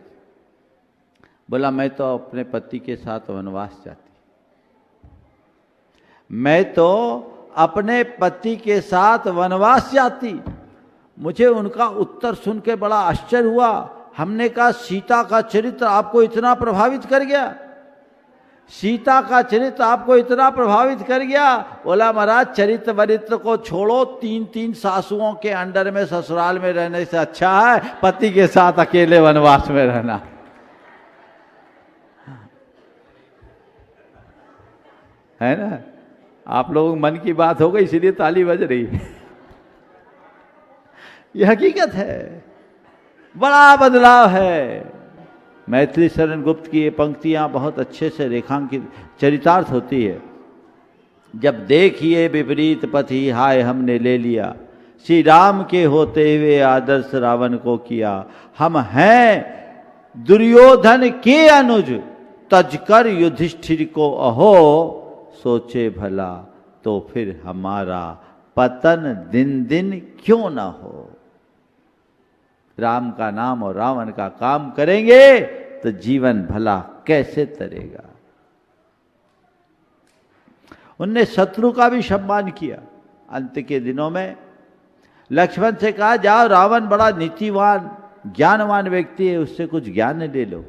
बोला, मैं तो अपने पति के साथ वनवास जाती। मैं तो अपने पति के साथ वनवास जाती। मुझे उनका उत्तर सुन के बड़ा आश्चर्य हुआ। हमने कहा, सीता का चरित्र आपको इतना प्रभावित कर गया? सीता का चरित्र आपको इतना प्रभावित कर गया? बोला, महाराज चरित्र वरित्र को छोड़ो, 3-3 सासुओं के अंडर में ससुराल में रहने से अच्छा है पति के साथ अकेले वनवास में रहना। है ना? आप लोगों मन की बात हो गई इसीलिए ताली बज रही है। यह हकीकत है, बड़ा बदलाव है। मैथिली शरण गुप्त की ये पंक्तियां बहुत अच्छे से रेखांकित चरितार्थ होती है। जब देखिए विपरीत पथि हाय हमने ले लिया, श्री राम के होते हुए आदर्श रावण को किया। हम हैं दुर्योधन के अनुज, तजकर युधिष्ठिर को अहो, सोचे भला तो फिर हमारा पतन दिन दिन क्यों ना हो। राम का नाम और रावण का काम करेंगे तो जीवन भला कैसे तरेगा। उनने शत्रु का भी सम्मान किया। अंत के दिनों में लक्ष्मण से कहा, जाओ रावण बड़ा नीतिवान ज्ञानवान व्यक्ति है, उससे कुछ ज्ञान ले लो।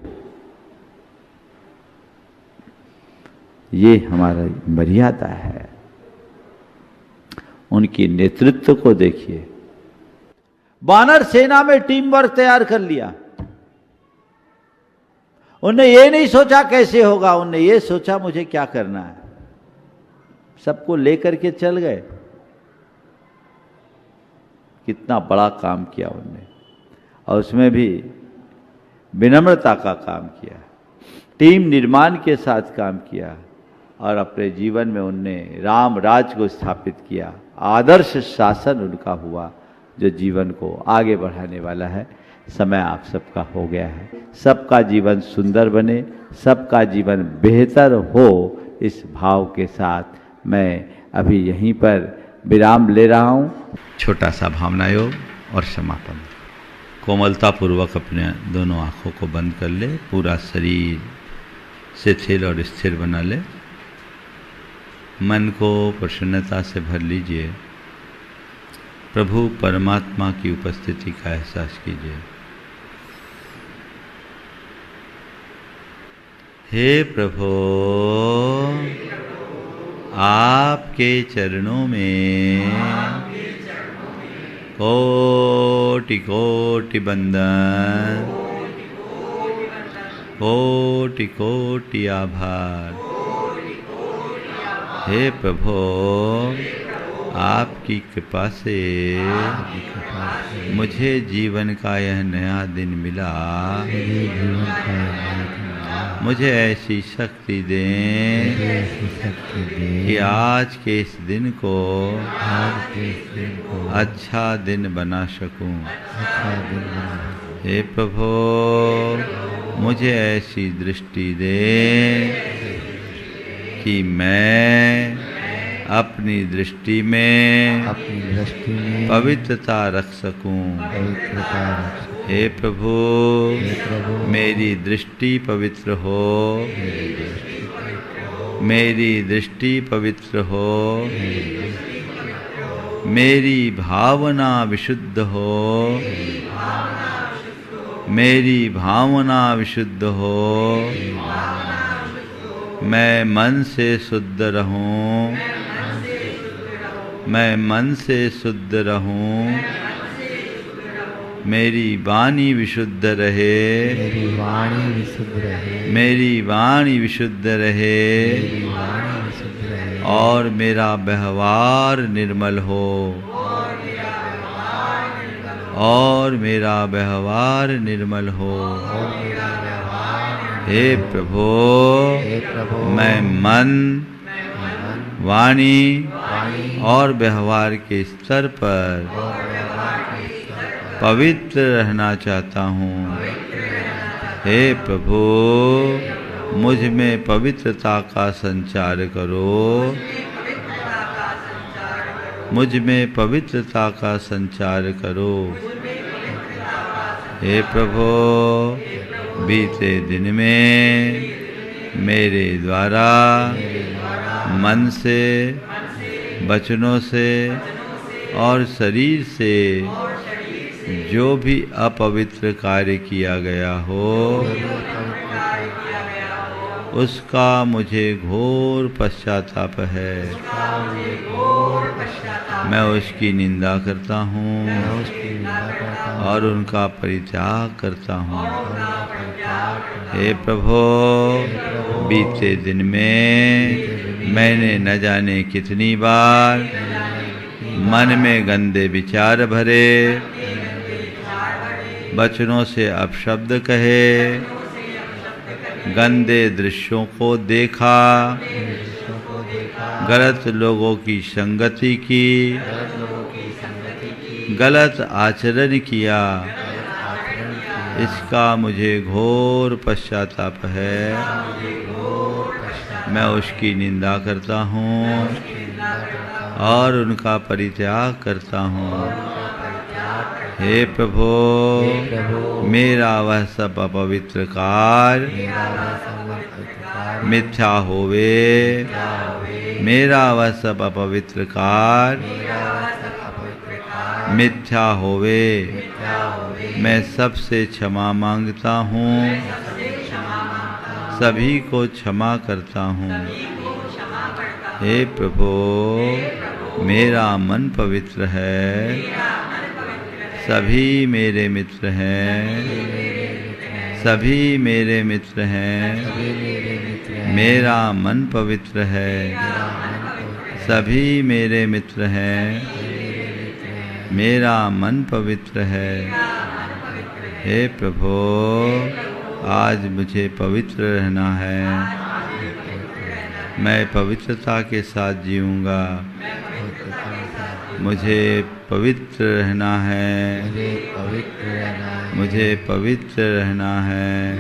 ये हमारा मर्यादा है। उनकी नेतृत्व को देखिए। वानर सेना में टीम वर्क तैयार कर लिया। उन्होंने ये नहीं सोचा कैसे होगा, उन्होंने ये सोचा मुझे क्या करना है। सबको लेकर के चल गए। कितना बड़ा काम किया उन्होंने, और उसमें भी विनम्रता का काम किया, टीम निर्माण के साथ काम किया, और अपने जीवन में उनने राम राज को स्थापित किया। आदर्श शासन उनका हुआ जो जीवन को आगे बढ़ाने वाला है। समय आप सबका हो गया है। सबका जीवन सुंदर बने, सबका जीवन बेहतर हो, इस भाव के साथ मैं अभी यहीं पर विराम ले रहा हूँ। छोटा सा भावना योग और समापन। कोमलता पूर्वक अपने दोनों आँखों को बंद कर ले, पूरा शरीर शिथिल और स्थिर बना ले, मन को प्रसन्नता से भर लीजिए, प्रभु परमात्मा की उपस्थिति का एहसास कीजिए। हे प्रभु, आपके चरणों में कोटि कोटि बंदन, कोटि कोटि आभार। हे प्रभु, आपकी कृपा से मुझे जीवन का यह नया दिन मिला। मुझे ऐसी शक्ति दें कि आज के इस दिन को अच्छा दिन बना सकूं। हे प्रभु, मुझे ऐसी दृष्टि दें कि मैं अपनी दृष्टि में पवित्रता रख सकूं। हे प्रभु, मेरी दृष्टि पवित्र हो, मेरी दृष्टि पवित्र हो, मेरी भावना विशुद्ध हो, मेरी भावना विशुद्ध हो, मैं मन से शुद्ध रहूं, मैं मन से शुद्ध रहूं, मेरी वाणी विशुद्ध रहे, मेरी वाणी विशुद्ध रहे, मेरी वाणी विशुद्ध रहे, मेरी वाणी विशुद्ध रहे, और मेरा व्यवहार निर्मल हो, और मेरा व्यवहार निर्मल हो। हे प्रभु, मैं मन, वाणी और व्यवहार के स्तर पर पवित्र रहना चाहता हूँ। हे प्रभु, मुझ में पवित्रता का संचार करो, मुझ में पवित्रता का संचार करो। हे प्रभु, बीते दिन में मेरे द्वारा मन से, वचनों से और शरीर से जो भी अपवित्र कार्य किया गया हो, उसका मुझे घोर पश्चाताप है। मैं उसकी निंदा करता हूँ और उनका परित्याग करता हूँ। हे प्रभु, बीते दिन में मैंने न जाने कितनी बार मन में गंदे विचार भरे, वचनों से अपशब्द कहे, गंदे दृश्यों को देखा, गलत लोगों की संगति की, गलत आचरण किया, इसका मुझे घोर पश्चाताप है। मैं उसकी निंदा करता हूँ और उनका परित्याग करता हूँ। हे प्रभु, मेरा वह सब अपवित्र कार्य मिथ्या होवे, मेरा वह सब अपवित्र कार्य मिथ्या होवे। मैं सबसे क्षमा मांगता हूँ, सभी को क्षमा करता हूँ। हे प्रभु, मेरा मन पवित्र है, सभी मेरे मित्र हैं, सभी मेरे मित्र हैं, सभी मेरे मित्र हैं, मेरा मन पवित्र है। मेरा मन पवित्र है, सभी मेरे मित्र हैं, मेरे मित्र हैं, मेरा मन पवित्र है। हे प्रभु, आज मुझे पवित्र रहना है। मैं पवित्रता के साथ जीऊँगा। मुझे पवित्र रहना है। मुझे पवित्र रहना है, मुझे पवित्र रहना है।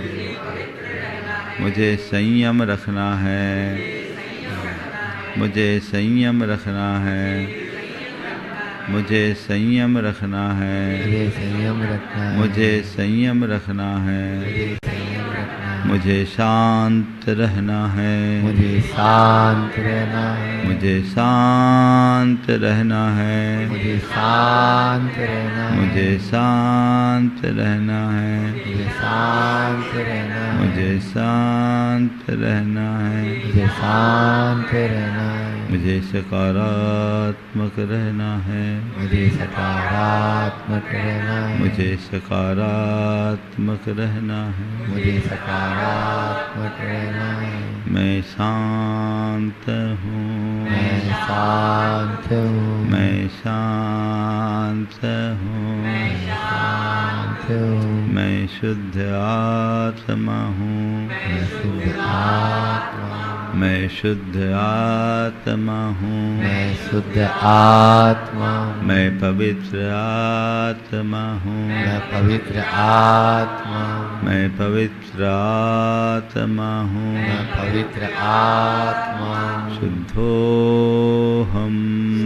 मुझे संयम रखना है। मुझे संयम रखना है। मुझे संयम रखना है। मुझे संयम रखना है, मुझे संयम रखना है। मुझे संयम रखना है, मुझे शांत रहना है। मुझे शांत रहना है, मुझे शांत रहना है। मुझे शांत रहना है, मुझे शांत रहना है। मुझे शांत रहना है, मुझे शांत रहना है। मुझे शांत रहना है, मुझे सकारात्मक रहना है। मुझे सकारात्मक रहना है, मुझे सकारात्मक रहना है। मुझे सकारात्मक रहना है। मैं शांत हूँ। मैं शांत हूँ, मैं शांत हूँ। मैं शांत हूँ, मैं शुद्ध आत्मा हूँ। मैं शुद्ध आत्मा हूँ, मैं शुद्ध आत्मा हूँ। मैं शुद्ध आत्मा हूँ, मैं पवित्र आत्मा हूँ। मैं पवित्र आत्मा हूँ, मैं पवित्र आत्मा हूँ। मैं पवित्र आत्मा हूँ। शुद्धोहम,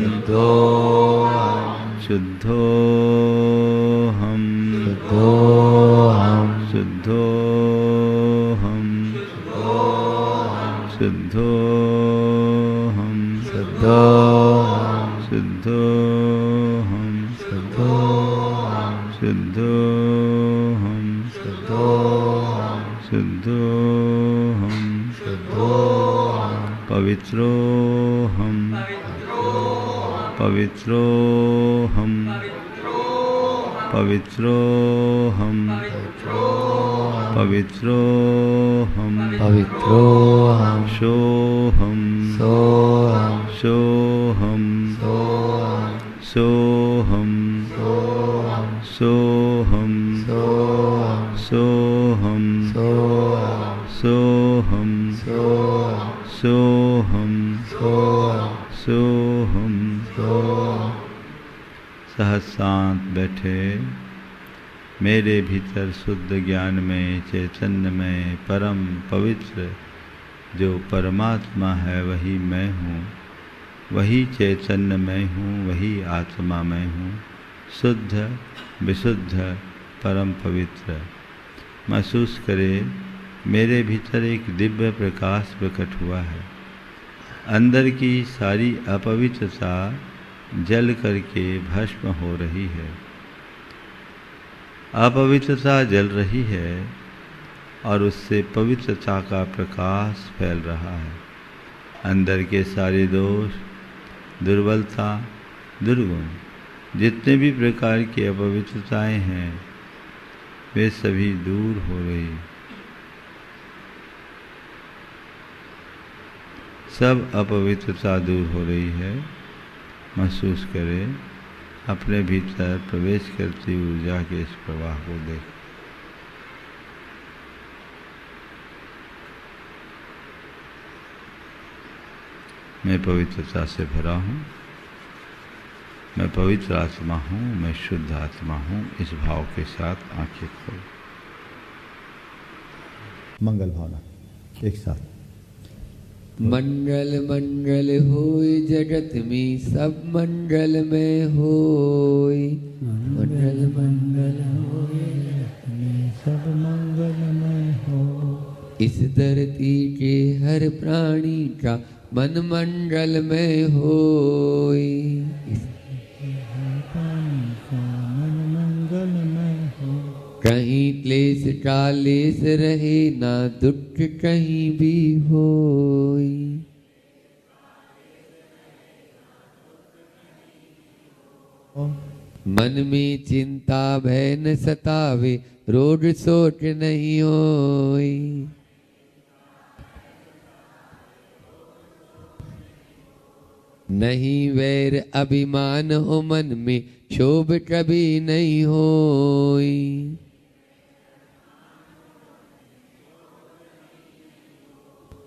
शुद्धोहम, शुद्धोहम, शुद्धोहम, शुद्धोहम, शुद्धोहम, शुद्धोहम, शुद्धोहम, शुद्धोहम, शुद्धोहम, शुद्धोहम, शुद्धोहम, शुद्धोहम, पवित्रोहम, पवित्रोहम, पवित्रोहम, पवित्रोहम, पवित्रोहम, सोहम, सोहम, सोहम, सोहम, सोहम, सोहम, सोहम, सोहम, सोहम, सोहम, सोहम, सोहम, सोहम। सोहम। सहज शांत बैठे। मेरे भीतर शुद्ध ज्ञान में, चैतन्य में, परम पवित्र जो परमात्मा है वही मैं हूँ। वही चैतन्य मैं हूँ, वही आत्मा मैं हूँ। शुद्ध, विशुद्ध, परम पवित्र। महसूस करें मेरे भीतर एक दिव्य प्रकाश प्रकट हुआ है। अंदर की सारी अपवित्रता जल करके भस्म हो रही है। अपवित्रता जल रही है और उससे पवित्रता का प्रकाश फैल रहा है। अंदर के सारे दोष, दुर्बलता, दुर्गुण, जितने भी प्रकार की अपवित्रताएं हैं वे सभी दूर हो रही। सब अपवित्रता दूर हो रही है। महसूस करें अपने भीतर प्रवेश करती ऊर्जा के इस प्रवाह को देख। मैं पवित्रता से भरा हूँ। मैं पवित्र आत्मा हूँ। मैं शुद्ध आत्मा हूँ। इस भाव के साथ आंखें खोलो। मंगल भावना एक साथ। मंगल मंगल होय जगत में सब मंगल में होय। मंगल मंगल होय जगत में सब मंगल में हो। इस धरती के हर प्राणी का मन मंगल में होय। इस प्राणी का मन मंगल में हो। कहीं क्लेश कालेश रहे ना दुख कहीं भी होय। मन में चिंता भय न सतावे, रोग सोच नहीं होई। नहीं वैर अभिमान हो मन में, क्षोभ कभी नहीं होई।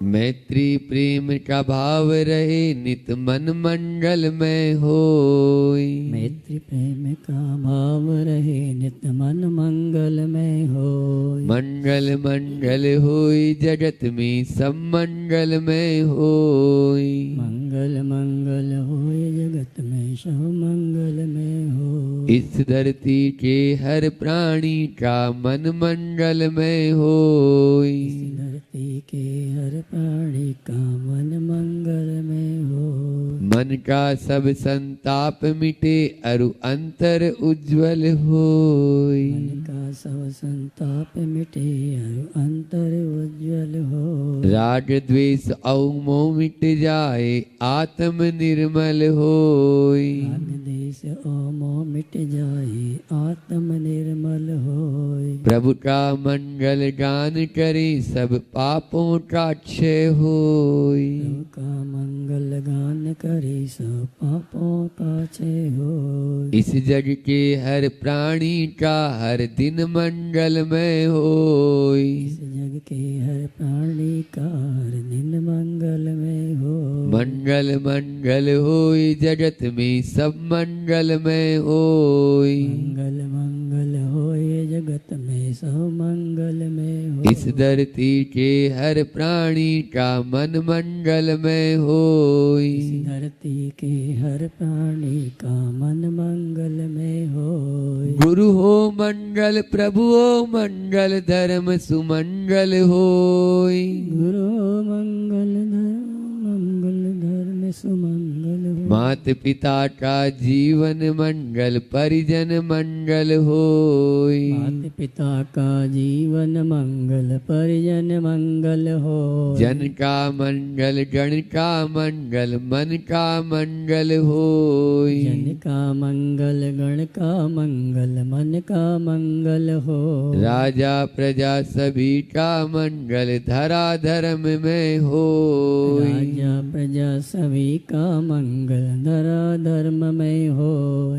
मैत्री प्रेम का भाव रहे, नित मन मंगल में होई। मैत्री प्रेम का भाव रहे, नित मन मंगल में होई। मंगल मंगल होई जगत में, सब मंगल में होई। मंगल मंगल होए जगत में, सब मंगल में होई। इस धरती के हर प्राणी का मन मंगल में होई। इस धरती के हर प्राणी का मन मंगल में होई। मन का सब संताप मिटे, अरु अंतर उज्ज्वल होई। मन का सब संताप मिटे, और अंतर उज्ज्वल हो। राग द्वेष और मोह मिट जाए, आत्म निर्मल होई। राग देश और मोह मिट जाए, आत्म निर्मल होई। प्रभु का मंगल गान करे, सब पापों का क्षय होई। प्रभु का मंगल गान करे, सब पापों का क्षय होई। इस जग के हर प्राणी का हर दिन मंगलमय होई। इस जग के हर प्राणी का हर दिन मंगल में हो। मंगल मंगल होई जगत में, सब मंगलमय होई। मंगल मंगल होए जगत में, सब मंगल में हो। इस धरती के हर प्राणी का मन मंगलमय होई। इस धरती के हर प्राणी का मन मंगल में होई। गुरु हो मंगल, प्रभु हो मंगल, धर्म सुमंगल होई। गुरु मंगल धर्म सुमंगल हो। मात पिता का जीवन मंगल, परिजन मंगल होई। माता पिता का जीवन मंगल, परिजन मंगल हो। जन का मंगल, गण का मंगल, मन का मंगल होई। जन का मंगल, गण का मंगल, मन का मंगल हो। राजा प्रजा सभी का मंगल, धरा धर्म में होई। राजा प्रजा सभी का मंगल, धरा धर्म में हो।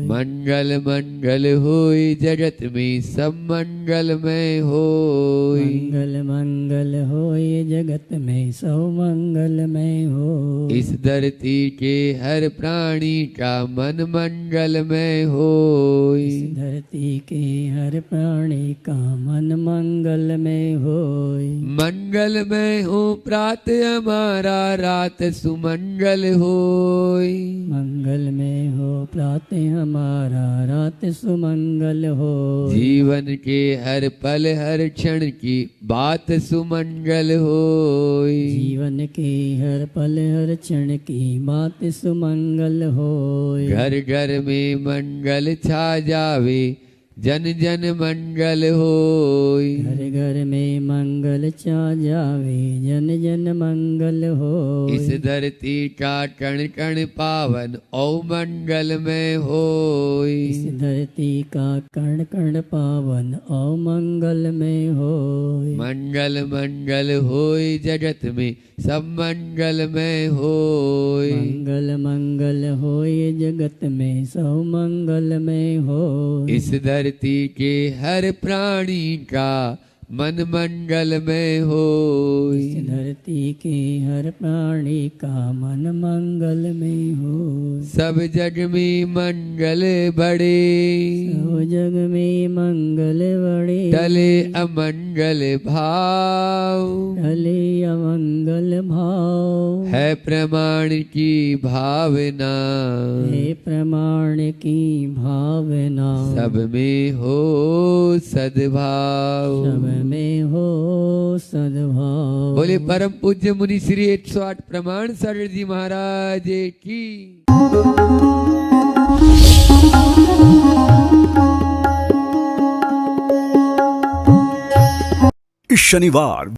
मंगल मंगल होई जगत में, सब मंगल में होई। मंगल मंगल होए जगत में, सब मंगल में हो। इस धरती के हर प्राणी का मन मंगल में होई। इस धरती के हर प्राणी का मन मंगल में होई। मंगल में हो प्रात हमारा, रात सुमंगल होई। मंगल में हो प्रात हमारा, रात सुमंगल हो। जीवन के हर पल हर क्षण की बात सुमंगल होई। जीवन के हर पल हर क्षण की बात सुमंगल हो। घर घर में मंगल छा जावे, जन जन मंगल होई। घर घर में मंगल छा जावे, जन जन मंगल हो। इस धरती का कण कण पावन, ओ मंगल में होई। इस धरती का कण कण पावन, ओ मंगल में हो। मंगल मंगल होई जगत में, सब मंगल में होई। मंगल मंगल होए जगत में, सब मंगल में हो। इस धरती के हर प्राणी का मन मंगल में होई। इस धरती के हर प्राणी का मन मंगल में हो। सब जग में मंगल बड़े, सब जग में मंगल बड़े। टले अमंगल भाव, टले अमंगल भाव। है प्रमाण की भावना, हे प्रमाण की भावना। सब में हो सद्भाव। सब में हो सद्भाव। बोले परम पूज्य मुनि श्री 108 प्रमाण सागर जी महाराज की। इस शनिवार